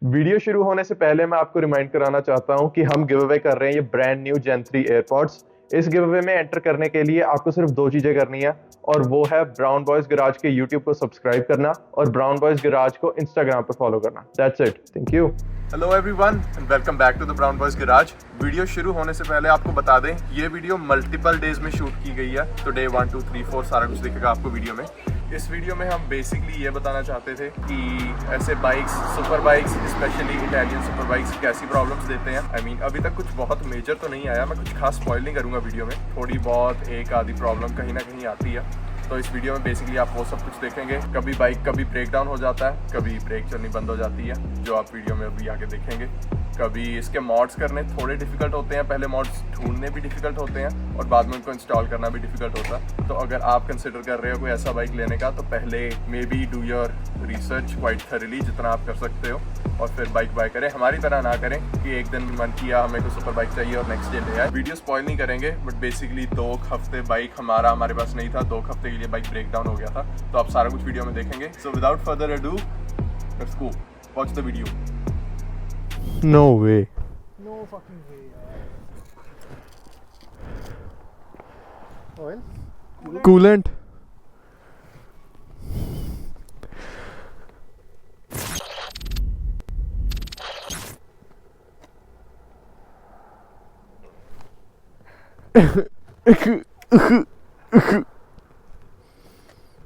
Video शुरू होने से पहले मैं आपको रिमाइंड कराना चाहता हूं कि हम गिव अवे कर रहे हैं ये ब्रांड न्यू जेन 3 एयरपॉड्स। इस गिव अवे में एंटर करने के लिए आपको सिर्फ दो चीजें करनी है और वो है ब्राउन बॉयज गराज के यूट्यूब को सब्सक्राइब करना और ब्राउन बॉयज गराज को इंस्टाग्राम पर फॉलो करना। That's it, thank you. Hello everyone and welcome back to the Brown Boys Garage. Video शुरू होने से पहले आपको बता दें ये वीडियो मल्टीपल डेज में शूट की गई है, तो डे 1 2 3 4 सारा कुछ दिखेगा आपको वीडियो में। इस वीडियो में हम बेसिकली ये बताना चाहते थे कि ऐसे bikes, super bikes, specially Italian super bikes कैसी प्रॉब्लम्स देते हैं। आई मीन अभी तक कुछ बहुत मेजर तो नहीं आया, मैं कुछ खास स्पॉइल नहीं करूँगा वीडियो में, थोड़ी बहुत एक आधी प्रॉब्लम कहीं ना कहीं आती है। तो इस वीडियो में बेसिकली आप वो सब कुछ देखेंगे। कभी बाइक कभी ब्रेक डाउन हो जाता है, कभी ब्रेक चलनी बंद हो जाती है, जो आप वीडियो में अभी आगे देखेंगे। कभी इसके मॉड्स करने थोड़े डिफिकल्ट होते हैं, पहले मॉड्स ढूंढने भी डिफिकल्ट होते हैं और बाद में उनको इंस्टॉल करना भी डिफिकल्ट होता है। तो अगर आप कंसिडर कर रहे हो कोई ऐसा बाइक लेने का, तो पहले may be do your research quite thoroughly, जितना आप कर सकते हो, और फिर बाइक बाय करें। हमारी तरह ना करें कि एक दिन मन किया हमें कोई सुपर बाइक चाहिए और नेक्स्ट डे ले आए। वीडियो स्पॉइल नहीं करेंगे, बट बेसिकली 2 हफ्ते बाइक हमारे पास नहीं था, 2 हफ्ते के लिए बाइक ब्रेक डाउन हो गया था। तो आप सारा कुछ वीडियो में देखेंगे। So without further ado, let's go watch the video. No way, No fucking way, यार. Oil? Coolant.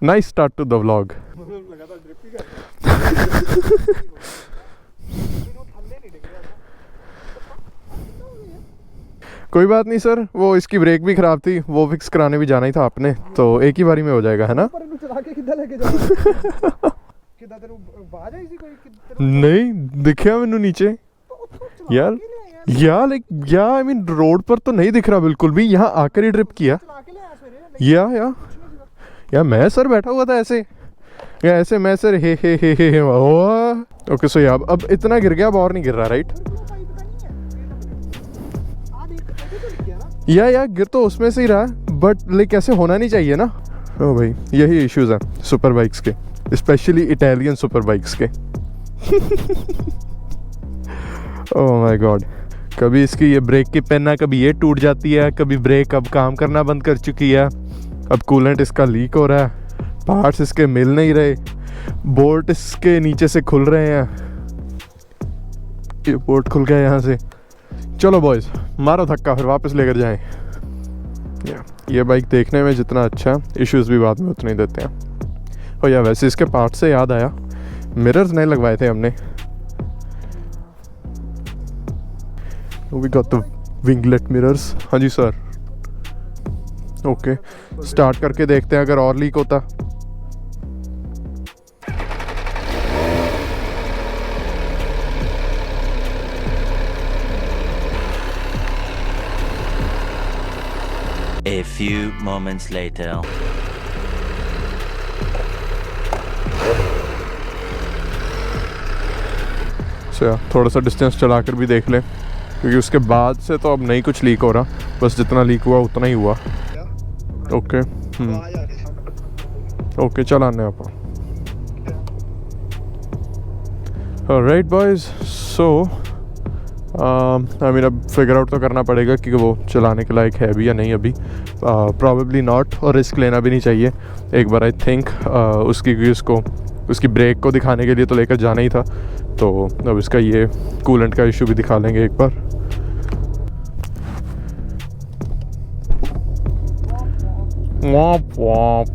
Nice start to the vlog. लगातार ड्रिप ही कर रहा है. थल्ले नहीं दिख रहा था. कोई बात नहीं सर, वो इसकी ब्रेक भी खराब थी, वो फिक्स कराने भी जाना ही था आपने, तो एक ही बारी में हो जाएगा, है ना? पर इन्हें चला के किधर लेके जा रहा है? किधर तेरे बाज आई सी कोई किधर? नहीं दिखा मैनू नीचे यार। लाइक या आई मीन रोड पर तो नहीं दिख रहा बिल्कुल भी, यहाँ आकर ही ड्रिप किया। चला के ले आ सवेरे. या मैं सर बैठा हुआ था ऐसे, या ऐसे मैं सर हे ओके। सो यार अब इतना गिर गया, अब और नहीं गिर रहा, राइट? या गिर तो उसमें से ही रहा, बट लाइक ऐसे होना नहीं चाहिए ना। ओ भाई, यही इश्यूज हैं सुपर बाइक्स के, स्पेशली इटालियन सुपर बाइक्स के। ओह माय गॉड, कभी इसकी ये ब्रेक की पेन्ना, कभी ये टूट जाती है, कभी ब्रेक अब काम करना बंद कर चुकी है, अब कूलेंट इसका लीक हो रहा है, पार्ट्स इसके मिल नहीं रहे, बोल्ट इसके नीचे से खुल रहे हैं, ये बोल्ट खुल गया यहाँ से। चलो बॉयज, मारो धक्का, फिर वापस लेकर जाएं। ये बाइक देखने में जितना अच्छा, इश्यूज भी बाद में उतने ही देते हैं। और या वैसे इसके पार्ट से याद आया, मिरर्स नए लगवाए थे हमने। We got the winglet mirrors. हाँ जी सर। ओके, स्टार्ट करके देखते हैं अगर और लीक होता। A few moments later. सो थोड़ा सा डिस्टेंस चला कर भी देख लें, क्योंकि उसके बाद से तो अब नहीं कुछ लीक हो रहा, बस जितना लीक हुआ उतना ही हुआ। ओके ओके, चलाने आप। Right boys, so I mean अब फिगर आउट तो करना पड़ेगा कि वो चलाने के लायक है भी या नहीं अभी। प्रॉबेबली नॉट, और रिस्क लेना भी नहीं चाहिए एक बार। आई थिंक उसकी ब्रेक को दिखाने के लिए तो लेकर जाना ही था, तो अब इसका ये कूलेंट का इशू भी दिखा लेंगे एक बार। वॉप वॉप।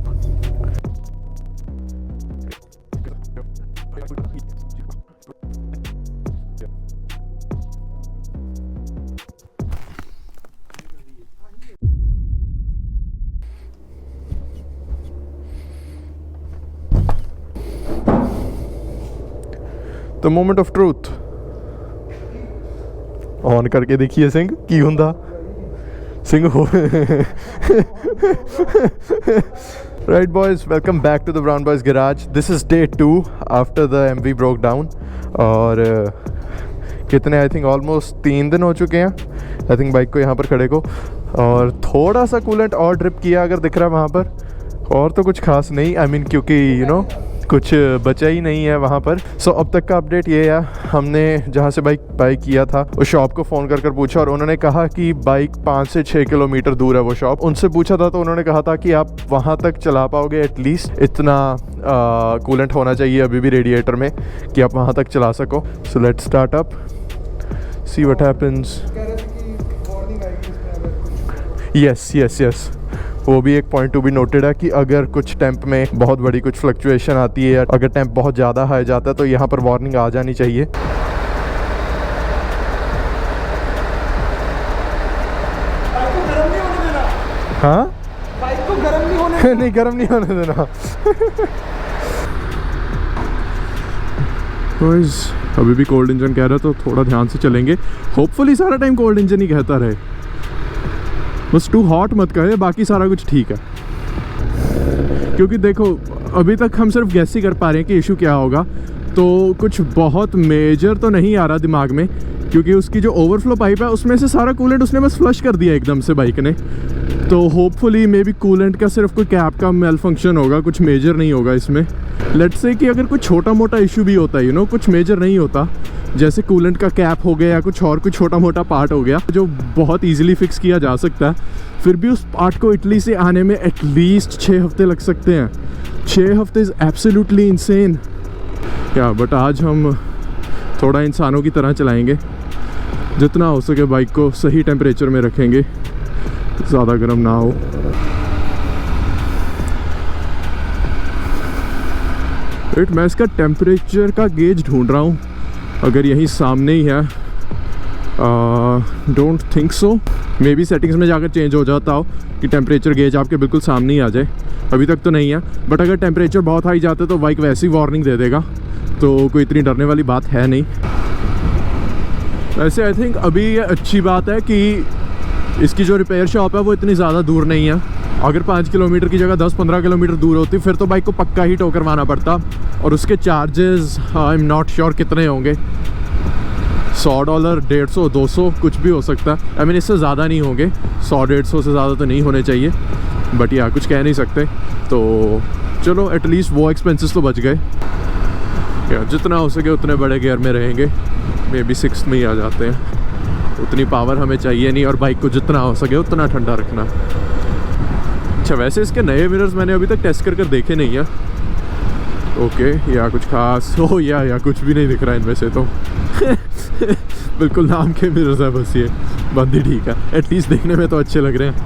The moment of truth on करके देखिए सिंह की हुंदा। सिंह हो right boys, welcome back to the Brown Boys garage. This is day 2 after the MV broke down. और कितने, आई थिंक ऑलमोस्ट 3 दिन हो चुके हैं आई थिंक बाइक को यहाँ पर खड़े को। और थोड़ा सा कूलेंट और ड्रिप किया अगर दिख रहा है वहाँ पर, और तो कुछ खास नहीं। आई मीन क्योंकि कुछ बचा ही नहीं है वहाँ पर। सो अब तक का अपडेट ये है, हमने जहाँ से बाइक बाय किया था उस शॉप को फ़ोन कर पूछा और उन्होंने कहा कि बाइक 5 से 6 किलोमीटर दूर है वो शॉप। उनसे पूछा था तो उन्होंने कहा था कि आप वहाँ तक चला पाओगे, एटलीस्ट इतना कूलेंट होना चाहिए अभी भी रेडिएटर में कि आप वहाँ तक चला सको। So let's start up, see what happens. कह रहे थे कि वार्निंग आएगी इसमें अगर कुछ। यस यस यस, वो भी एक पॉइंट टू बी नोटेड है कि अगर कुछ टेम्प में बहुत बड़ी कुछ फ्लक्चुएशन आती है, अगर टेम्प बहुत ज़्यादा हाई जाता है तो यहाँ पर वार्निंग आ जानी चाहिए। बाइक को गर्म नहीं होने देना, हाँ बाइक को गर्म नहीं होने देना। नहीं, गर्म नहीं होने देना। Boys, अभी भी कोल्ड इंजन कह रहा है तो थोड़ा ध्यान से चलेंगे। होपफुली सारा टाइम कोल्ड इंजन ही कहता रहे, बस टू हॉट मत कहे, बाकी सारा कुछ ठीक है। क्योंकि देखो अभी तक हम सिर्फ गैस ही कर पा रहे हैं कि इशू क्या होगा, तो कुछ बहुत मेजर तो नहीं आ रहा दिमाग में, क्योंकि उसकी जो ओवरफ्लो पाइप है उसमें से सारा कूलेंट उसने बस फ्लश कर दिया एकदम से बाइक ने। तो होपफुली मे बी कूलेंट का सिर्फ कोई कैप का मेल फंक्शन होगा, कुछ मेजर नहीं होगा इसमें। लेट्स से कि अगर कुछ छोटा मोटा इशू भी होता है, कुछ मेजर नहीं होता, जैसे कूलेंट का कैप हो गया या कुछ और कुछ छोटा मोटा पार्ट हो गया जो बहुत इजीली फिक्स किया जा सकता है, फिर भी उस पार्ट को इटली से आने में एटलीस्ट 6 हफ्ते लग सकते हैं। 6 हफ्ते इज़ एब्सोल्युटली इंसेन। क्या बट आज हम थोड़ा इंसानों की तरह चलाएंगे, जितना हो सके बाइक को सही टेम्परेचर में रखेंगे, ज़्यादा गर्म ना हो। वेट, मैं इसका टेम्परेचर का गेज ढूंढ रहा हूँ, अगर यहीं सामने ही है। Don't think so, may be settings में जाकर चेंज हो जाता हो कि टेम्परेचर गेज आपके बिल्कुल सामने ही आ जाए। अभी तक तो नहीं है, बट अगर टेम्परेचर बहुत हाई जाता है तो बाइक वैसे ही वार्निंग दे देगा, तो कोई इतनी डरने वाली बात है नहीं। वैसे आई थिंक अभी ये अच्छी बात है कि इसकी जो रिपेयर शॉप है वो इतनी ज़्यादा दूर नहीं है। अगर 5 किलोमीटर की जगह 10-15 किलोमीटर दूर होती फिर तो बाइक को पक्का ही टो करवाना पड़ता, और उसके charges I am not sure कितने होंगे, $100, 150, 200 कुछ भी हो सकता है। आई मीन इससे ज़्यादा नहीं होंगे, 100-150 से ज़्यादा तो नहीं होने चाहिए, बट या कुछ कह नहीं सकते। तो चलो एटलीस्ट वो एक्सपेंसेस तो बच गए। या जितना हो सके उतने बड़े गियर में रहेंगे, मे बी 6th में ही आ जाते हैं। उतनी पावर हमें चाहिए नहीं, और बाइक को जितना हो सके उतना ठंडा रखना। अच्छा, वैसे इसके नए मिरर्स मैंने अभी तक टेस्ट कर देखे नहीं है। ओके, या कुछ खास हो या कुछ भी नहीं दिख रहा है इनमें से तो। बिल्कुल नाम के मिरर्स है बस, ये बंद ही ठीक है, एटलीस्ट देखने में तो अच्छे लग रहे हैं।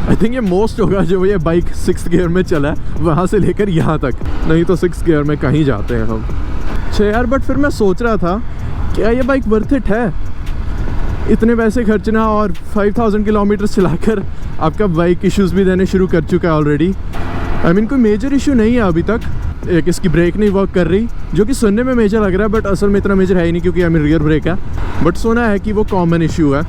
आई थिंक ये मोस्ट होगा जो ये बाइक 6th गियर में चला है वहाँ से लेकर यहाँ तक, नहीं तो 6th गियर में कहीं जाते हैं हम। अच्छा यार, बट फिर मैं सोच रहा था क्या ये बाइक वर्थ इट है, इतने पैसे खर्चना, और 5000 किलोमीटर चलाकर आपका बाइक इश्यूज़ भी देने शुरू कर चुका है ऑलरेडी। आई मीन कोई मेजर इशू नहीं है अभी तक, एक इसकी ब्रेक नहीं वर्क कर रही, जो कि सुनने में मेजर लग रहा है, बट असल में इतना मेजर है ही नहीं क्योंकि आई मीन रियर ब्रेक है। बट सुना है कि वो कॉमन इशू है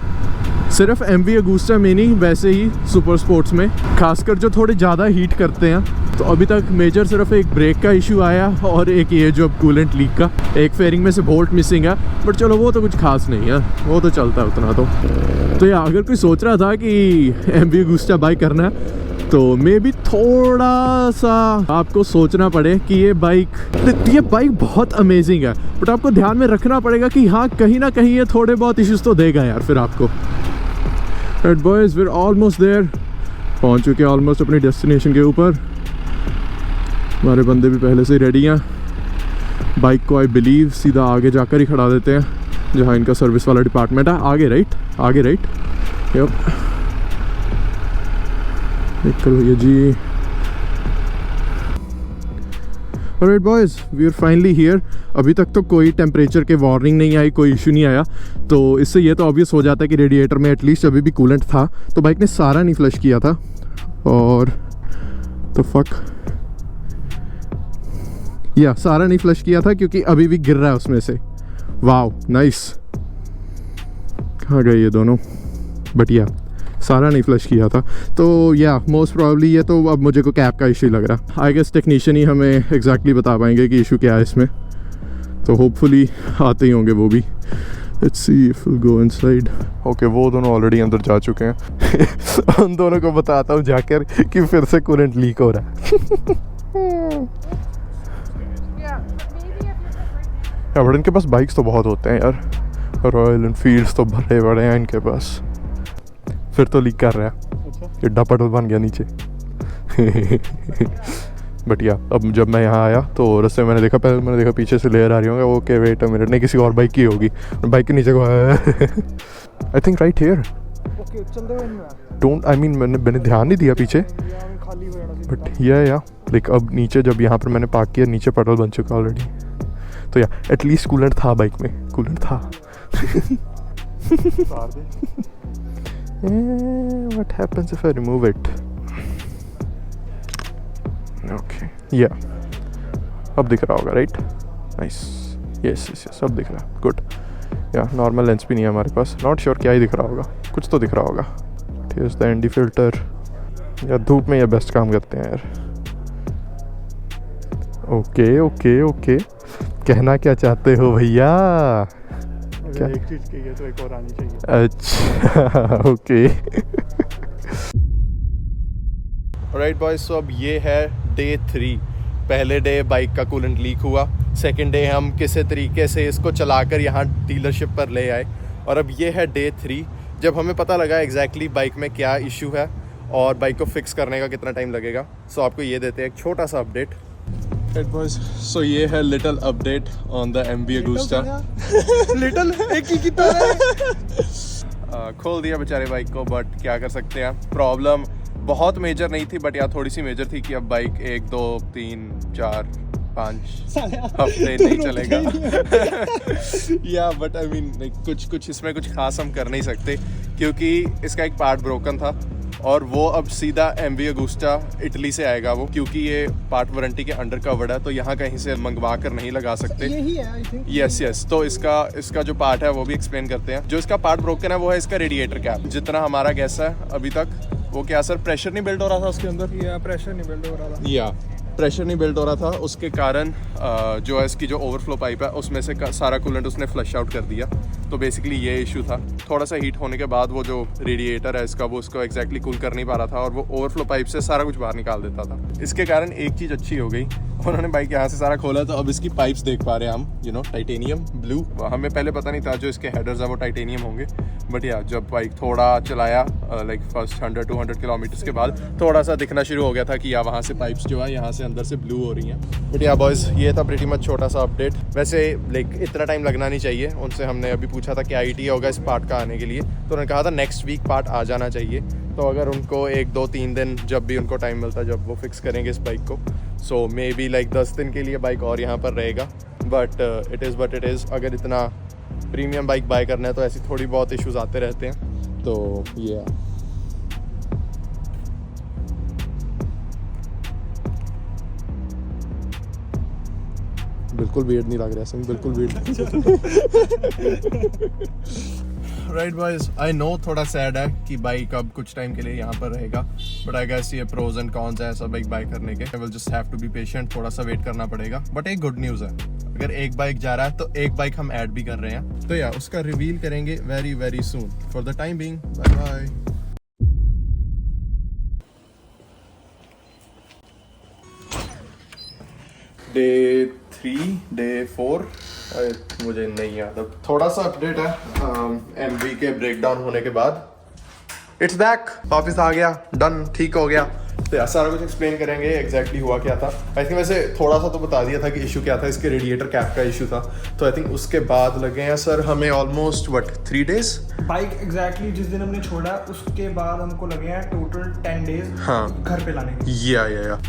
सिर्फ MV अगुस्टा में नहीं, वैसे ही सुपर स्पोर्ट्स में, खासकर जो थोड़े ज़्यादा हीट करते हैं। तो अभी तक मेजर सिर्फ एक ब्रेक का इशू आया और एक ये जो अब कूलेंट लीक का, एक फेयरिंग में से बोल्ट मिसिंग है, बट चलो वो तो कुछ खास नहीं है, वो तो चलता है उतना तो यार अगर कोई सोच रहा था कि MV अगुस्टा बाई करना है तो मे बी थोड़ा सा आपको सोचना पड़े कि ये बाइक बहुत अमेजिंग है, बट आपको ध्यान में रखना पड़ेगा कि हाँ कहीं ना कहीं ये थोड़े बहुत इश्यूज तो देगा यार फिर आपको। Right boys, we are almost there, पहुंच चुके हैं ऑलमोस्ट अपनी डेस्टिनेशन के ऊपर। हमारे बंदे भी पहले से ही रेडी हैं। बाइक को आई बिलीव सीधा आगे जाकर ही खड़ा देते हैं जहाँ इनका सर्विस वाला डिपार्टमेंट है, आगे राइट यप। करो ये जी। Alright boys, we are finally here. अभी तक तो कोई टेम्परेचर के वार्निंग नहीं आई, कोई इशू नहीं आया, तो इससे ये तो ऑब्वियस हो जाता है कि रेडिएटर में एटलीस्ट अभी भी कूलेंट था। तो बाइक ने सारा नहीं फ्लश किया था, और तो सारा नहीं फ्लश किया था क्योंकि अभी भी गिर रहा है उसमें से। वाओ नाइस, कहाँ गए ये दोनों, बट सारा नहीं फ्लश किया था। तो मोस्ट प्रॉब्ली ये तो अब मुझे को कैप का इशू लग रहा। आई गेस टेक्नीशियन ही हमें एग्जैक्टली बता पाएंगे कि इशू क्या है इसमें, तो होपफुली आते ही होंगे वो भी। Let's see if we go inside. Okay, वो दोनों ऑलरेडी अंदर जा चुके हैं। उन दोनों को बताता हूँ जाकर कि फिर से कूलेंट लीक हो रहा है। यार बट इनके पास बाइक्स तो बहुत होते हैं यार, रॉयल एनफील्ड्स तो भरे बड़े हैं इनके पास। फिर तो लीक कर रहा है, ये डपटल बन गया नीचे। बट या अब जब मैं यहाँ आया तो रस्ते में मैंने देखा पीछे से लेयर आ रही होंगे, ओके वेट अ मिनट, नहीं किसी और बाइक की होगी, बाइक के नीचे को I think right here, okay चलते हुए नहीं डोंट आई मीन मैंने ध्यान नहीं दिया पीछे, खाली हो जाना। बट या लाइक अब नीचे जब यहाँ पर मैंने पार्क किया नीचे पटल बन चुका ऑलरेडी, तो या एटलीस्ट कूलेंट था बाइक में, कूलेंट था। What happens if I remove it? Okay, yeah. अब दिख रहा होगा राइट? नाइस, यस अब दिख रहा है, गुड। या नॉर्मल लेंस भी नहीं है हमारे पास, नॉट श्योर क्या ही दिख रहा होगा, कुछ तो दिख रहा होगा। Here's the ND फिल्टर, या धूप में ये बेस्ट काम करते हैं यार। ओके कहना क्या चाहते हो भैया? क्या एक चीज की है तो एक और आनी चाहिए। अच्छा ओके। राइट बॉयज, सो अब ये है डे 3। पहले डे बाइक का कूलेंट लीक हुआ, सेकंड डे हम किसी तरीके से इसको चलाकर यहाँ डीलरशिप पर ले आए, और अब ये है डे 3 जब हमें पता लगा एग्जैक्टली बाइक में क्या इशू है और बाइक को फिक्स करने का कितना टाइम लगेगा। सो आपको ये देते हैं एक छोटा सा अपडेट। राइट बॉयज, सो ये है little update on the MV Agusta. Little एक ही की तरह खोल दिया बेचारे बाइक को, बट क्या कर सकते हैं, प्रॉब्लम बहुत मेजर नहीं थी, बट यार थोड़ी सी मेजर थी कि अब बाइक 1 2 3 4 5 हफ्ते नहीं चलेगा। या बट आई मीन कुछ इसमें कुछ खास हम कर नहीं सकते, क्योंकि इसका एक पार्ट ब्रोकन था और वो अब सीधा MV अगुस्टा इटली से आएगा वो, क्योंकि ये पार्ट वारंटी के अंडर कवर्ड है, तो यहाँ कहीं से मंगवा कर नहीं लगा सकते। यही है आई थिंक। यस तो इसका जो पार्ट है वो भी एक्सप्लेन करते हैं। जो इसका पार्ट ब्रोकन है वो है इसका रेडिएटर कैप। जितना हमारा गैस है अभी तक, वो क्या सर प्रेशर नहीं बिल्ड हो रहा था उसके अंदर, या प्रेशर नहीं बिल्ड हो रहा था, या प्रेशर नहीं बिल्ड हो रहा था, उसके कारण जो है इसकी जो ओवरफ्लो पाइप है उसमें से सारा कूलेंट उसने फ्लश आउट कर दिया। तो बेसिकली ये इशू था। थोड़ा सा हीट होने के बाद वो जो रेडिएटर है इसका, वो उसको एग्जैक्टली कूल कर नहीं पा रहा था और वो ओवरफ्लो पाइप से सारा कुछ बाहर निकाल देता था। इसके कारण एक चीज़ अच्छी हो गई, उन्होंने बाइक यहाँ से सारा खोला, तो अब इसकी पाइप्स देख पा रहे हैं हम, टाइटेनियम ब्लू। हमें पहले पता नहीं था जो इसके हेडर्स है वो टाइटेनियम होंगे, बट या जब बाइक थोड़ा चलाया लाइक फर्स्ट 100-200 किलोमीटर्स के बाद थोड़ा सा दिखना शुरू हो गया था कि या वहाँ से पाइप्स जो है यहाँ से अंदर से ब्लू हो रही हैं। बट या बॉयज़, ये था प्रीटी मच छोटा सा अपडेट। वैसे लाइक इतना टाइम लगना नहीं चाहिए। उनसे हमने अभी पूछा था कि IT होगा इस पार्ट का आने के लिए, तो उन्होंने कहा था नेक्स्ट वीक पार्ट आ जाना चाहिए। तो अगर उनको 1-2-3 दिन जब भी उनको टाइम मिलता है, जब वो फिक्स करेंगे इस बाइक को, सो मे बी लाइक 10 दिन के लिए बाइक और यहाँ पर रहेगा। बट इट इज़ अगर इतना प्रीमियम बाइक बाय करना है तो ऐसी थोड़ी बहुत इश्यूज आते रहते हैं। तो ये बिल्कुल वियर्ड नहीं लग रहा है, बिल्कुल weird. Right boys, I know थोड़ा सैड है कि बाइक अब कुछ टाइम के लिए यहाँ पर रहेगा, बट आई गेस ये प्रोज एंड कॉन्स है ऐसा बाइक बाय करने के। I will just have to be patient, थोड़ा सा वेट करना पड़ेगा। बट एक गुड न्यूज़ है, अगर एक बाइक जा रहा है तो एक बाइक हम ऐड भी कर रहे हैं, तो या उसका रिवील करेंगे very very soon. For the time being, bye bye. Day 3 day 4 मुझे नहीं याद। अब थोड़ा सा अपडेट है MV के ब्रेकडाउन होने के बाद। इट्स बैक, वापस आ गया, डन, ठीक हो गया। तो यार सारा कुछ एक्सप्लेन करेंगे एग्जैक्टली हुआ क्या था। आई थिंक वैसे थोड़ा सा तो बता दिया था कि इशू क्या था, इसके रेडिएटर कैप का इशू था। तो आई थिंक उसके बाद लगे हैं सर हमें ऑलमोस्ट 3 डेज बाइक एग्जैक्टली जिस दिन हमने छोड़ा उसके बाद हमको लगे हैं टोटल 10 डेज हाँ। घर पे लाने के। या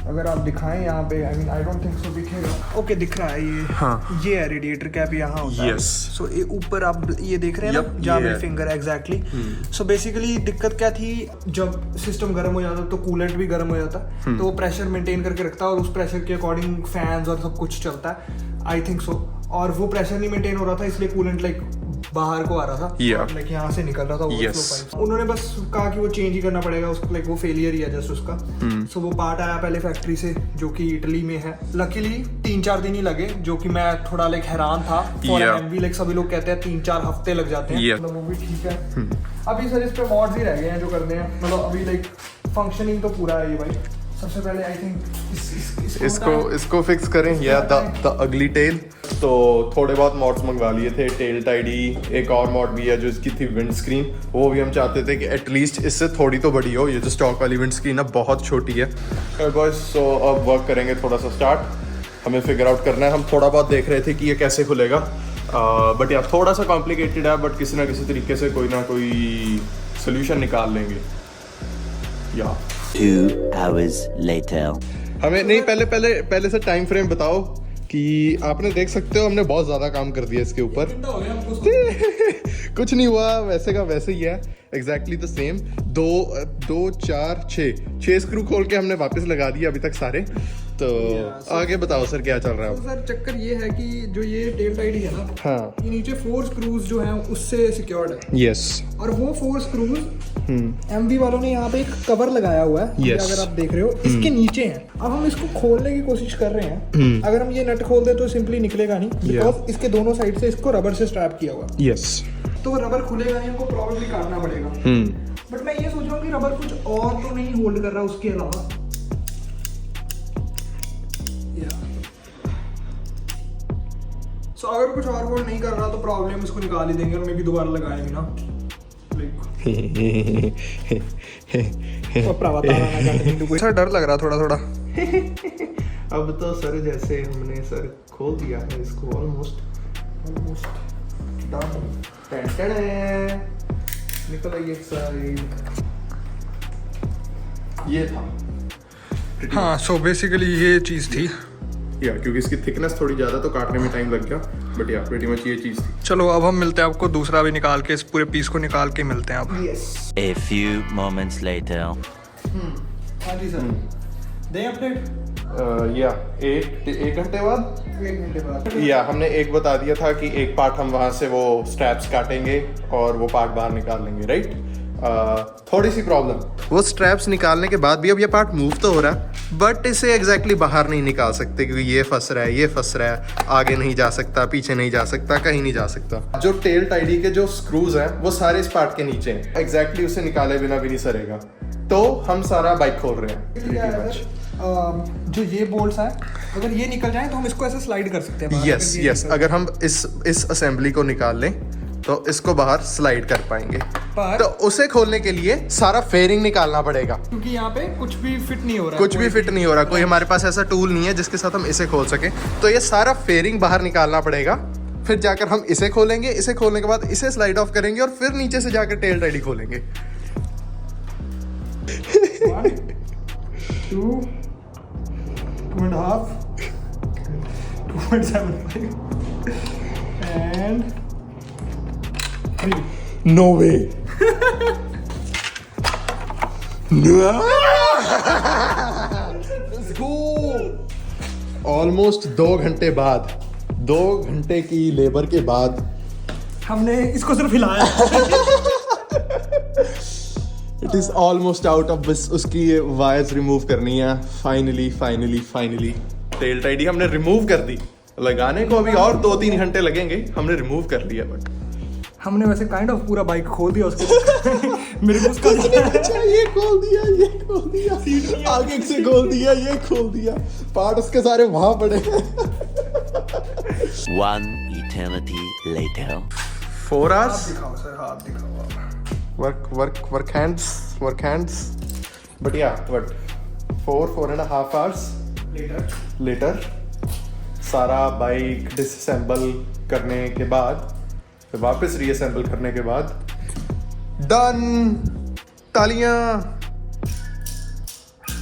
अगर आप दिखाएं यहाँ पे, I mean I don't think so दिखेगा। ओके दिख रहा है ये। हाँ। ये है रेडिएटर कैप यहाँ होता है। Yes. सो ये ऊपर आप ये देख रहे हैं Yep, ना, जहाँ ये मेरी है। फिंगर है एग्जैक्टली। सो बेसिकली दिक्कत क्या थी, जब सिस्टम गर्म हो जाता तो कूलेंट भी गर्म हो जाता, तो वो प्रेशर मेंटेन करके रखता है और उस प्रेशर के अकॉर्डिंग फैंस और सब कुछ चलता है, आई थिंक सो। और वो प्रेशर नहीं मेंटेन हो रहा था, इसलिए कूलेंट लाइक बाहर को आ रहा था, Yeah. लाइक यहाँ से निकल रहा था Yes. Overflow pipe. उन्होंने बस कहा कि वो चेंज ही करना पड़ेगा उसको, लाइक वो फेलियर ही है जस्ट उसका। सो वो पार्ट आया पहले फैक्ट्री से जो कि इटली में है। लकीली 3-4 दिन ही लगे, जो कि मैं थोड़ा लाइक हैरान था। For Yeah. MV लाइक सभी लोग कहते हैं 3-4 हफ्ते लग जाते हैं, Yeah. मतलब वो भी ठीक है। अभी सर इस पे मॉड्स ही रह गए हैं जो करने हैं, मतलब अभी लाइक फंक्शनिंग तो पूरा है ये भाई। सबसे पहले आई थिंक इसको फिक्स करें या द अगली टेल। तो थोड़े बहुत मॉड्स मंगवा लिए थे, टेल टाइडी, एक और मॉड भी है जो इसकी थी विंड स्क्रीन, वो भी हम चाहते थे कि एटलीस्ट इससे थोड़ी तो बड़ी हो। ये जो स्टॉक वाली विंड स्क्रीन है बहुत छोटी है बॉयज। सो अब वर्क करेंगे थोड़ा सा स्टार्ट, हमें फिगर आउट करना है। हम थोड़ा बहुत देख रहे थे कि ये कैसे खुलेगा, बट यार थोड़ा सा कॉम्प्लिकेटेड है, बट किसी ना किसी तरीके से कोई ना कोई सोल्यूशन निकाल लेंगे या 2 hours later. हमें नहीं पहले से टाइम फ्रेम बताओ कि आपने देख सकते हो हमने बहुत ज़्यादा काम कर दिया इसके ऊपर। कुछ नहीं हुआ, वैसे का वैसे ही है, एग्जैक्टली द सेम। 2 4 6 स्क्रू खोल के हमने वापस लगा दिए अभी तक सारे। तो आगे बताओ सर क्या चल रहा है। तो सर चक्कर ये है कि जो ये टेल टाइडी है ना, हाँ, ये नीचे 4 स्क्रूज जो हैं उससे सिक्योर्ड है। यस। और वो 4 स्क्रूज एमवी वालों ने यहाँ पे एक कवर लगाया हुआ है, ये अगर आप देख रहे हो इसके नीचे हैं। अब हम इसको खोलने की कोशिश कर रहे हैं। अगर हम ये नट खोल दे तो सिंपली निकलेगा नहीं, बिकॉज इसके दोनों साइड से इसको रबर से स्ट्रैप किया हुआ है। यस। तो रबर खुलेगा नहीं, हमको प्रॉब्लली काटना पड़ेगा। बट मैं ये सोच रहा हूँ कि रबर कुछ और तो नहीं होल्ड कर रहा उसके अलावा। सो अगर कुछ और होल्ड नहीं कर रहा तो प्रॉब्लम इसको निकाल ही देंगे और मैं भी दोबारा लगाएंगे ना। सर डर लग रहा थोड़ा। अब तो सर जैसे हमने सर खोल दिया है इसको ऑलमोस्ट डन। निकल आइए साइड। ये था हाँ। सो बेसिकली ये चीज़ थी या, क्योंकि इसकी थिकनेस थोड़ी ज़्यादा तो काटने में टाइम लग गया, बट या प्रीटी मच ये चीज़ थी। चलो अब हम मिलते हैं आपको, दूसरा भी निकाल के इस पूरे पीस को निकाल के मिलते हैं अब। A few moments later. हाँ जी सर, दें अपडेट। या एक घंटे बाद 1 घंटे बाद या हमने एक बता दिया था कि एक पार्ट हम वहाँ से वो स्ट्रैप्स काटेंगे और वो पार्ट बाहर निकाल लेंगे, राइट। थोड़ी सी प्रॉब्लम, वो स्ट्रैप्स निकालने के बाद भी अब ये पार्ट मूव तो हो रहा है, बट इसे एग्जैक्टली बाहर नहीं निकाल सकते क्योंकि ये फंस रहा है, आगे नहीं जा सकता, पीछे नहीं जा सकता, कहीं नहीं जा सकता। जो टेल टाइडी के जो स्क्रूज हैं वो सारे इस पार्ट के नीचे हैं, एग्जैक्टली उसे निकाले बिना भी नहीं सरेगा। तो हम सारा बाइक खोल रहे हैं। जो ये बोल्ट्स हैं, अगर ये निकल जाए तो हम इसको ऐसे स्लाइड कर सकते हैं। यस। अगर हम इस असेंबली को निकाल लें तो इसको बाहर स्लाइड कर पाएंगे, तो उसे खोलने के लिए सारा फेयरिंग निकालना पड़ेगा, क्योंकि यहाँ पे कुछ भी फिट नहीं हो रहा। कोई हमारे पास ऐसा टूल नहीं है जिसके साथ हम इसे खोल सके। तो ये सारा फेयरिंग बाहर निकालना पड़ेगा, फिर जाकर हम इसे खोलेंगे। इसे खोलने के बाद इसे स्लाइड ऑफ करेंगे और फिर नीचे से जाकर टेल टाइडी खोलेंगे। 1 2 2.5 2.75 and 3. No way. ऑलमोस्ट 2 घंटे बाद, 2 घंटे की लेबर के बाद हमने इसको सिर्फ हिलाया। It is almost out. अब बस उसकी वायर्स रिमूव करनी है। फाइनली टेल टाइडी हमने रिमूव कर दी। लगाने को अभी और 2-3 घंटे लगेंगे, हमने रिमूव कर लिया। बट हमने वैसे काइंड ऑफ पूरा बाइक खोल दिया उसके। मेरे को उसका ये खोल दिया, आगे से खोल दिया, ये खोल दिया, पार्ट उसके सारे वहां पड़े। 1 eternity later. 4 hours. दिखाओ सर, हाथ दिखाओ। Work hands. But yeah, what 4.5 hours later सारा बाइक डिसअसेंबल करने के बाद, फिर वापस रीअसेंबल करने के बाद डन। तालियां।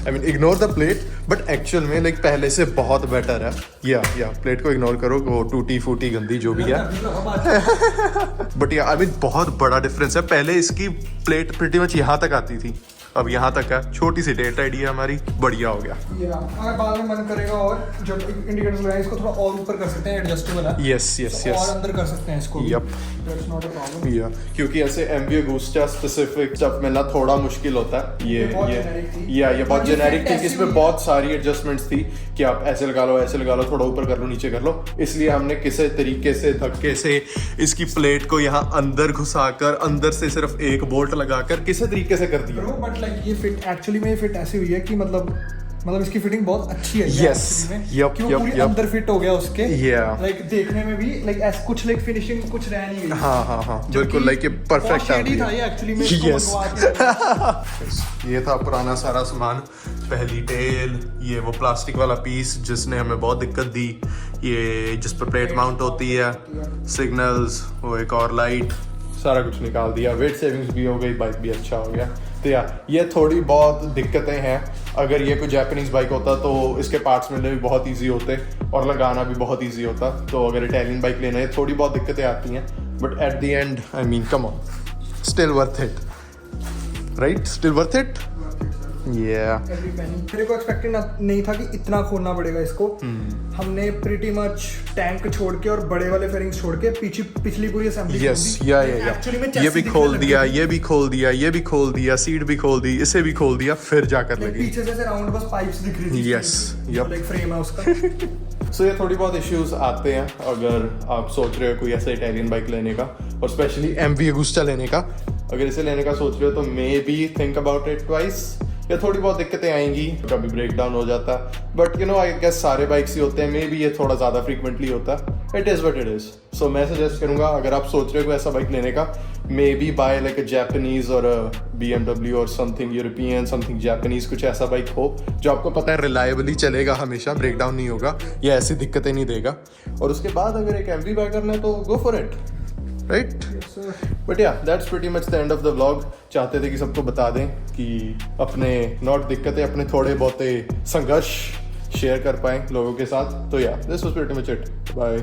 I mean, ignore the plate, but actual में लाइक पहले से बहुत बेटर है। या प्लेट को इग्नोर करो, वो टूटी फूटी गंदी जो भी है। बट या आई मीन बहुत बड़ा डिफरेंस है। पहले इसकी प्लेट प्रीटी मच यहाँ तक आती थी, अब यहाँ तक है। छोटी सी टेल टाइडी है हमारी, बढ़िया हो गया। अगर बाद में मन करेगा और जब इंडिकेटर्स लगाए इसको थोड़ा और ऊपर कर सकते हैं, एडजस्टेबल है। यस और अंदर कर सकते हैं इसको। Yup, that's not a problem. क्योंकि ऐसे एमवी अगुस्टा स्पेसिफिक स्टफ मिलना थोड़ा मुश्किल होता है। ये बहुत जेनेरिक थी, इसमें बहुत सारी एडजस्टमेंट्स थी कि आप ऐसे लगा लो, थोड़ा ऊपर कर लो, नीचे कर लो। इसलिए हमने किसी तरीके से धक्के से इसकी प्लेट को यहाँ अंदर घुसाकर, अंदर से सिर्फ एक बोल्ट लगाकर किसी तरीके से कर दिया। बट लाइक ये फिट एक्चुअली में फिट ऐसी हुई है कि मतलब मतलब इसकी फिटिंग बहुत अच्छी है Yes. Yup, कि वो yup, पूरी yup. अंदर फिट हो गया उसके Yeah. लाइक देखने में भी लाइक ऐसा कुछ लाइक फिनिशिंग कुछ रह नहीं गई हाँ बिल्कुल लाइक ये परफेक्ट शेडी था ये एक्चुअली में इसको Yes. मंगवा के ये था पुराना सारा सामान, पहली टेल, ये वो प्लास्टिक वाला पीस जिसने हमें बहुत दिक्कत दी, ये जिस पर प्लेट माउंट होती है, सिग्नल्स, वो एक और लाइट, सारा कुछ निकाल दिया। वेट सेविंग्स भी हो गई, बाइक भी अच्छा हो गया। तो यार ये थोड़ी बहुत दिक्कतें हैं। अगर ये कोई जापानीज बाइक होता तो इसके पार्ट्स मिलने भी बहुत ईजी होते और लगाना भी बहुत ईजी होता। तो अगर इटालियन बाइक लेना है थोड़ी बहुत दिक्कतें आती हैं, but at the and I mean come on, still worth it, right? Still worth it. Yeah. Every penny. मेरे को एक्सपेक्टेड नहीं था कि इतना खोलना पड़ेगा इसको। हमने प्रीटी मच टैंक छोड़ के और बड़े वाले फेरिंग्स छोड़ के पिछली पूरी असेंबली Yes, yeah. एक्चुअली में ये भी खोल दिया, ये भी खोल दिया, ये भी खोल दिया, सीट भी खोल दी, इसे भी खोल दिया, फिर जाकर लगी। पीछे से राउंड बस पाइप्स दिख रही थी। Yes, yup. लाइक फ्रेम है उसका। सो ये थोड़ी बहुत इश्यूज आते हैं अगर आप सोच रहे हो कोई ऐसा इटालियन बाइक लेने का, और स्पेशली MV अगुस्टा लेने का। अगर इसे लेने का सोच रहे हो तो may be think about it twice. या थोड़ी बहुत दिक्कतें आएंगी, कभी ब्रेक डाउन हो जाता, but you know I guess सारे बाइक्स ही होते हैं, मे बी ये थोड़ा ज़्यादा फ्रीक्वेंटली होता है। It is what it is. So मैं सजेस्ट करूंगा अगर आप सोच रहे हो ऐसा बाइक लेने का, maybe by like a Japanese और BMW और समथिंग यूरोपियन, समथिंग जापानीज, कुछ ऐसा बाइक हो जो आपको पता है रिलायबली चलेगा, हमेशा ब्रेक डाउन नहीं होगा या ऐसी दिक्कतें नहीं देगा। और उसके बाद अगर एक MV बाय करना है तो go for it, right? But yeah that's pretty much the end of the vlog. चाहते थे कि सबको बता दें कि अपने नॉट दिक्कतें, अपने थोड़े बहुते संघर्ष शेयर कर पाएं लोगों के साथ। तो yeah this was pretty much it. Bye.